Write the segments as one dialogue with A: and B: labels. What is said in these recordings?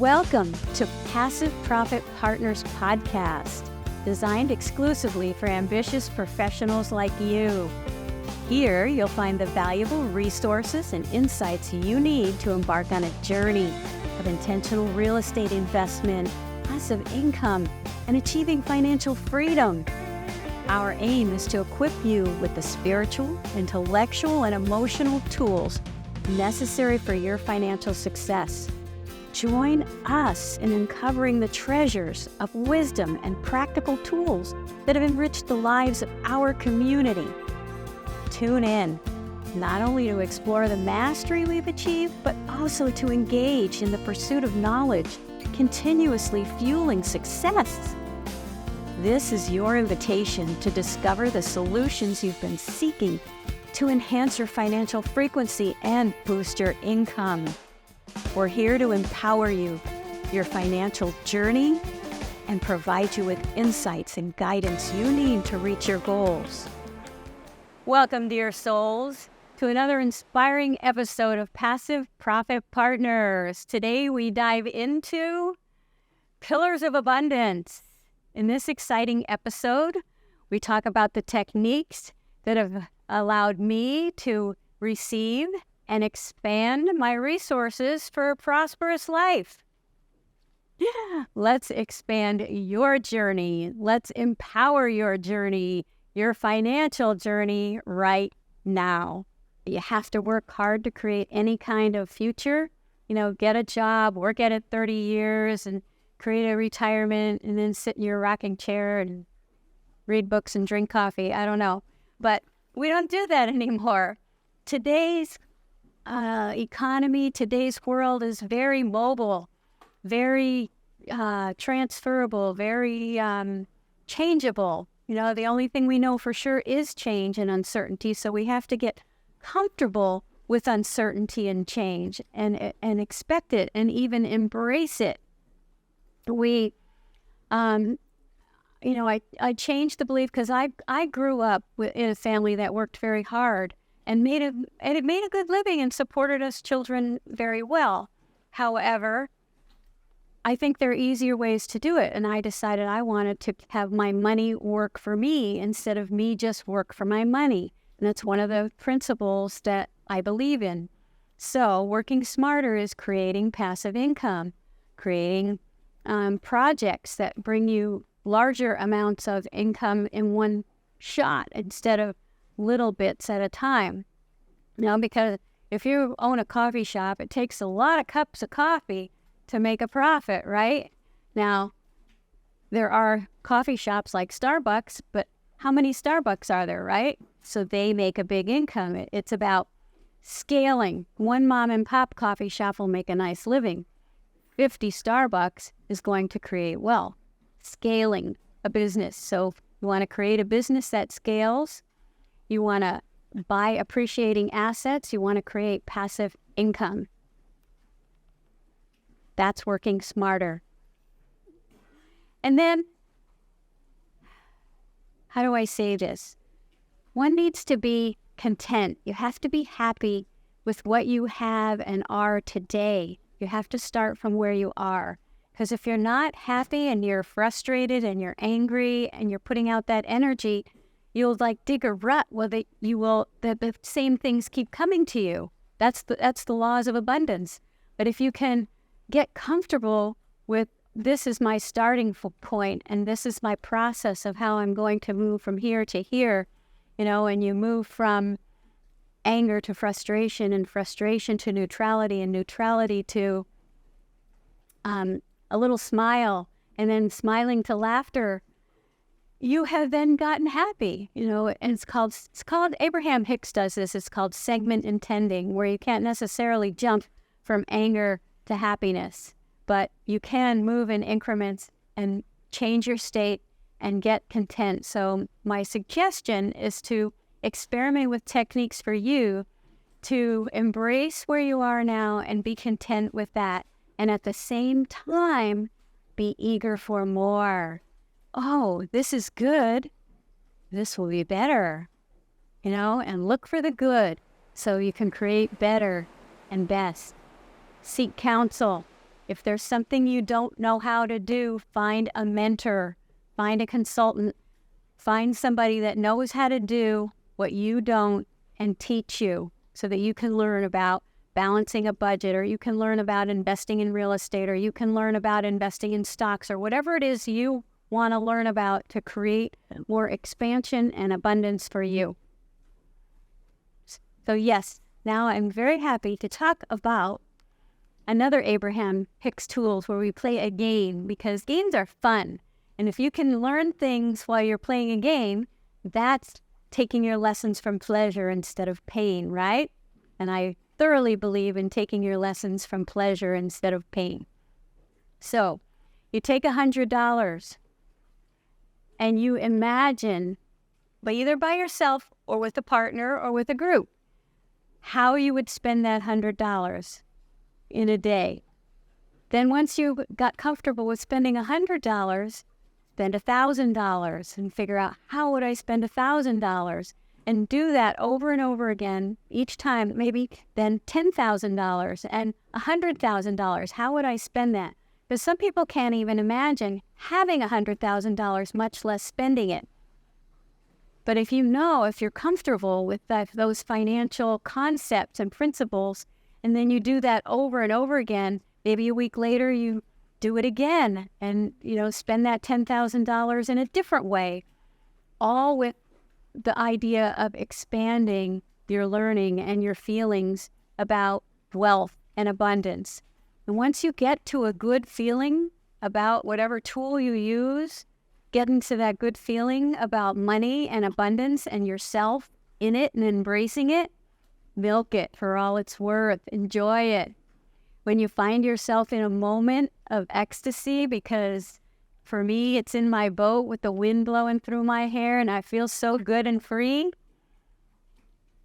A: Welcome to Passive Profit Partners Podcast, designed exclusively for ambitious professionals like you. Here, you'll find the valuable resources and insights you need to embark on a journey of intentional real estate investment, passive income, and achieving financial freedom. Our aim is to equip you with the spiritual, intellectual, and emotional tools necessary for your financial success. Join us in uncovering the treasures of wisdom and practical tools that have enriched the lives of our community. Tune in, not only to explore the mastery we've achieved, but also to engage in the pursuit of knowledge, continuously fueling success. This is your invitation to discover the solutions you've been seeking to enhance your financial frequency and boost your income. We're here to empower you, your financial journey, and provide you with insights and guidance you need to reach your goals. Welcome, dear souls, to another inspiring episode of Passive Profit Partners. Today we dive into Pillars of Abundance. In this exciting episode, we talk about the techniques that have allowed me to receive and expand my resources for a prosperous life. Let's expand your journey. Let's empower your journey, your financial journey right now. You have to work hard to create any kind of future. Get a job, work at it 30 years, and create a retirement, and then sit in your rocking chair and read books and drink coffee. I don't know. But we don't do that anymore. Today's economy, today's world is very mobile, very transferable, very changeable. The only thing we know for sure is change and uncertainty, so we have to get comfortable with uncertainty and change and expect it and even embrace it. I changed the belief because I grew up in a family that worked very hard and it made a good living and supported us children very well. However, I think there are easier ways to do it, and I decided I wanted to have my money work for me instead of me just work for my money. And that's one of the principles that I believe in. So working smarter is creating passive income, creating projects that bring you larger amounts of income in one shot instead of little bits at a time. Because if you own a coffee shop, it takes a lot of cups of coffee to make a profit, right? Now, there are coffee shops like Starbucks, but how many Starbucks are there, right? So they make a big income. It's about scaling. One mom and pop coffee shop will make a nice living. 50 Starbucks is going to create wealth. Scaling a business. So if you want to create a business that scales, you want to buy appreciating assets, you want to create passive income. That's working smarter. And then, how do I say this? One needs to be content. You have to be happy with what you have and are today. You have to start from where you are. Because if you're not happy and you're frustrated and you're angry and you're putting out that energy, you'll dig a rut where the same things keep coming to you. That's the laws of abundance. But if you can get comfortable with this is my starting point and this is my process of how I'm going to move from here to here, and you move from anger to frustration and frustration to neutrality and neutrality to a little smile and then smiling to laughter, you have then gotten happy, and it's called Abraham Hicks does this. It's called segment intending, where you can't necessarily jump from anger to happiness, but you can move in increments and change your state and get content. So my suggestion is to experiment with techniques for you to embrace where you are now and be content with that. And at the same time, be eager for more. Oh, this is good. This will be better, and look for the good so you can create better and best. Seek counsel. If there's something you don't know how to do, find a mentor, find a consultant, find somebody that knows how to do what you don't and teach you so that you can learn about balancing a budget, or you can learn about investing in real estate, or you can learn about investing in stocks, or whatever it is you want to learn about to create more expansion and abundance for you. So yes, now I'm very happy to talk about another Abraham Hicks tools where we play a game, because games are fun. And if you can learn things while you're playing a game, that's taking your lessons from pleasure instead of pain, right? And I thoroughly believe in taking your lessons from pleasure instead of pain. So you take $100 and you imagine, but either by yourself or with a partner or with a group, how you would spend that $100 in a day. Then once you got comfortable with spending $100, spend $1,000 and figure out, how would I spend $1,000? And do that over and over again each time, maybe then $10,000 and $100,000. How would I spend that? Because some people can't even imagine having $100,000, much less spending it. But if you're comfortable with those financial concepts and principles, and then you do that over and over again, maybe a week later you do it again and, spend that $10,000 in a different way, all with the idea of expanding your learning and your feelings about wealth and abundance. And once you get to a good feeling about whatever tool you use, get into that good feeling about money and abundance and yourself in it and embracing it, milk it for all it's worth. Enjoy it. When you find yourself in a moment of ecstasy, because for me, it's in my boat with the wind blowing through my hair and I feel so good and free,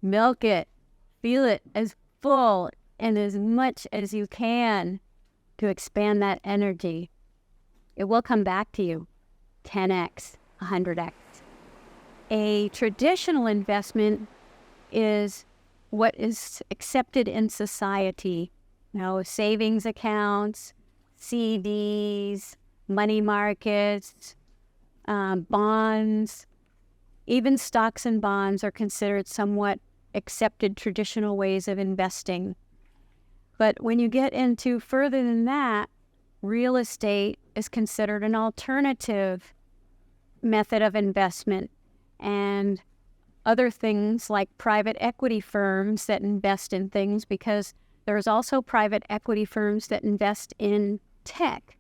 A: milk it. Feel it as full and as much as you can to expand that energy. It will come back to you 10x, 100x. A traditional investment is what is accepted in society. Savings accounts, CDs, money markets, bonds, even stocks and bonds are considered somewhat accepted traditional ways of investing. But when you get into further than that, real estate is considered an alternative method of investment, and other things like private equity firms that invest in things, because there's also private equity firms that invest in tech.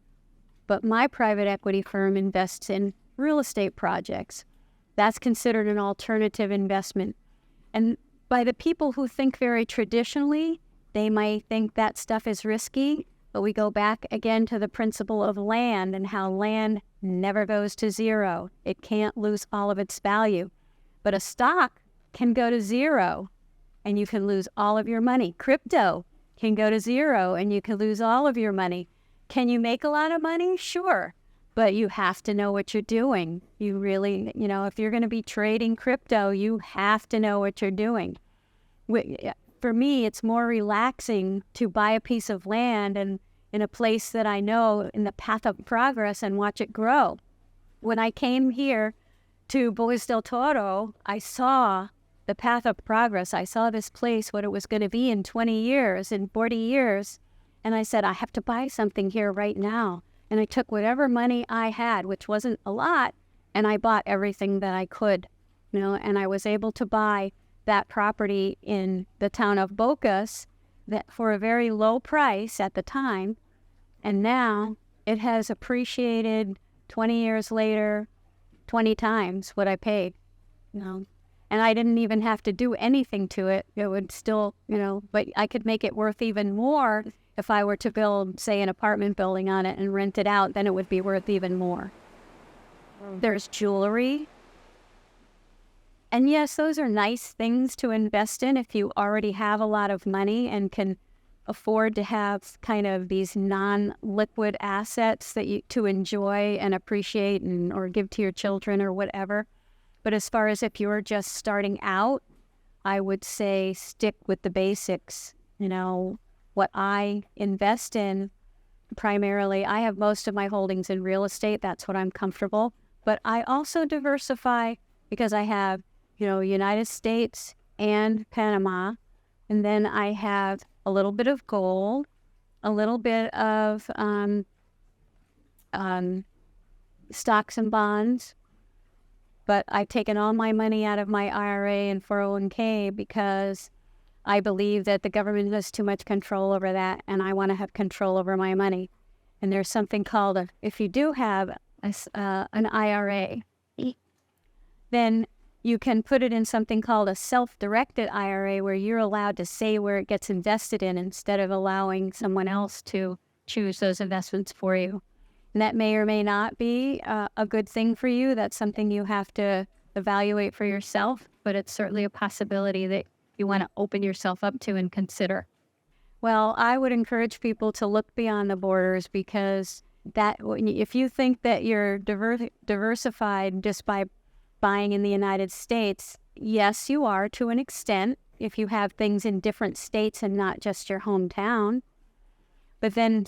A: But my private equity firm invests in real estate projects. That's considered an alternative investment. And by the people who think very traditionally, they might think that stuff is risky, but we go back again to the principle of land and how land never goes to zero. It can't lose all of its value. But a stock can go to zero and you can lose all of your money. Crypto can go to zero and you can lose all of your money. Can you make a lot of money? Sure. But you have to know what you're doing. You really, if you're going to be trading crypto, you have to know what you're doing. For me, it's more relaxing to buy a piece of land and in a place that I know in the path of progress and watch it grow. When I came here to Bois del Toro, I saw the path of progress. I saw this place, what it was going to be in 20 years, in 40 years. And I said, I have to buy something here right now. And I took whatever money I had, which wasn't a lot, and I bought everything that I could, and I was able to buy that property in the town of Bocas that for a very low price at the time. And now it has appreciated 20 years later, 20 times what I paid, And I didn't even have to do anything to it. It would still, but I could make it worth even more. If I were to build, say, an apartment building on it and rent it out, then it would be worth even more. There's jewelry. And yes, those are nice things to invest in if you already have a lot of money and can afford to have kind of these non-liquid assets that to enjoy and appreciate or give to your children or whatever. But as far as if you're just starting out, I would say stick with the basics. What I invest in primarily. I have most of my holdings in real estate. That's what I'm comfortable. But I also diversify because I have, United States and Panama. And then I have a little bit of gold, a little bit of stocks and bonds. But I've taken all my money out of my IRA and 401k because I believe that the government has too much control over that, and I want to have control over my money. And there's something called, if you do have an IRA, then you can put it in something called a self-directed IRA, where you're allowed to say where it gets invested in instead of allowing someone else to choose those investments for you. And that may or may not be a good thing for you. That's something you have to evaluate for yourself, but it's certainly a possibility that you want to open yourself up to and consider. Well, I would encourage people to look beyond the borders, because if you think that you're diversified just by buying in the United States, yes, you are to an extent if you have things in different states and not just your hometown. But then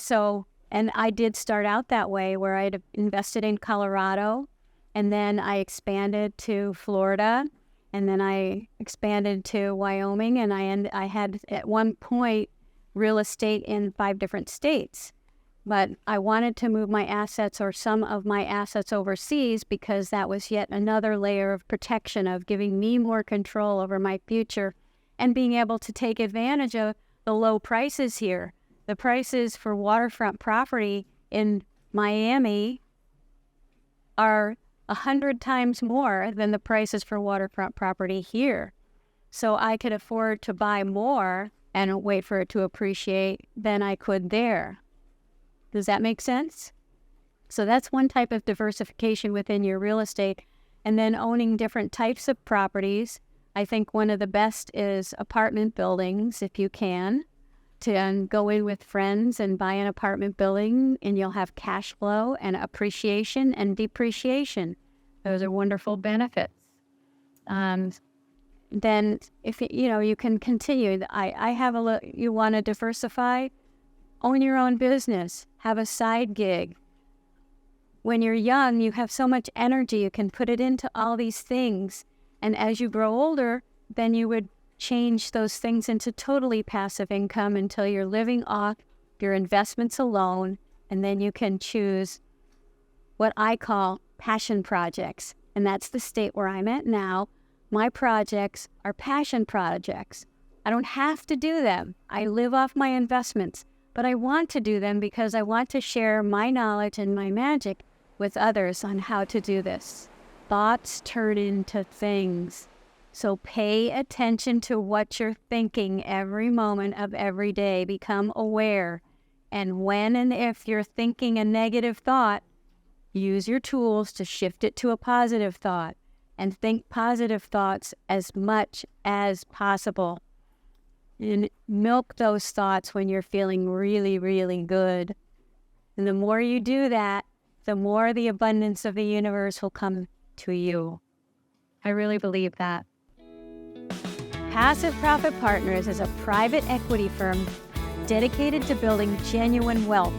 A: and I did start out that way, where I'd invested in Colorado, and then I expanded to Florida, and then I expanded to Wyoming, and I had at one point real estate in 5 different states. But I wanted to move my assets, or some of my assets, overseas, because that was yet another layer of protection, of giving me more control over my future and being able to take advantage of the low prices here. The prices for waterfront property in Miami are 100 times more than the prices for waterfront property here. So I could afford to buy more and wait for it to appreciate than I could there. Does that make sense? So that's one type of diversification within your real estate. And then owning different types of properties. I think one of the best is apartment buildings, if you can, to go in with friends and buy an apartment building, and you'll have cash flow and appreciation and depreciation. Those are wonderful benefits. Then if you can continue. You want to diversify, own your own business, have a side gig. When you're young, you have so much energy, you can put it into all these things. And as you grow older, then you would change those things into totally passive income until you're living off your investments alone. And then you can choose what I call passion projects. And that's the state where I'm at now. My projects are passion projects. I don't have to do them. I live off my investments, but I want to do them because I want to share my knowledge and my magic with others on how to do this. Thoughts turn into things. So pay attention to what you're thinking every moment of every day. Become aware. And when and if you're thinking a negative thought, use your tools to shift it to a positive thought. And think positive thoughts as much as possible. And milk those thoughts when you're feeling really, really good. And the more you do that, the more the abundance of the universe will come to you. I really believe that. Passive Profit Partners is a private equity firm dedicated to building genuine wealth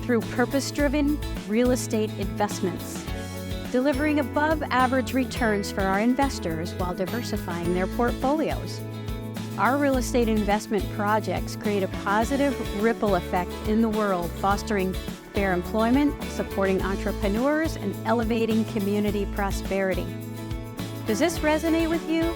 A: through purpose-driven real estate investments, delivering above-average returns for our investors while diversifying their portfolios. Our real estate investment projects create a positive ripple effect in the world, fostering fair employment, supporting entrepreneurs, and elevating community prosperity. Does this resonate with you?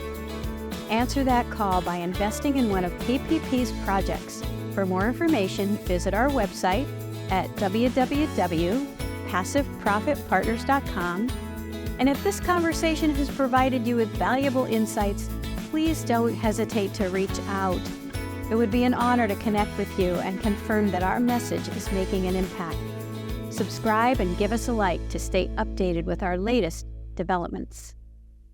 A: Answer that call by investing in one of PPP's projects. For more information, visit our website at www.passiveprofitpartners.com. And if this conversation has provided you with valuable insights, please don't hesitate to reach out. It would be an honor to connect with you and confirm that our message is making an impact. Subscribe and give us a like to stay updated with our latest developments.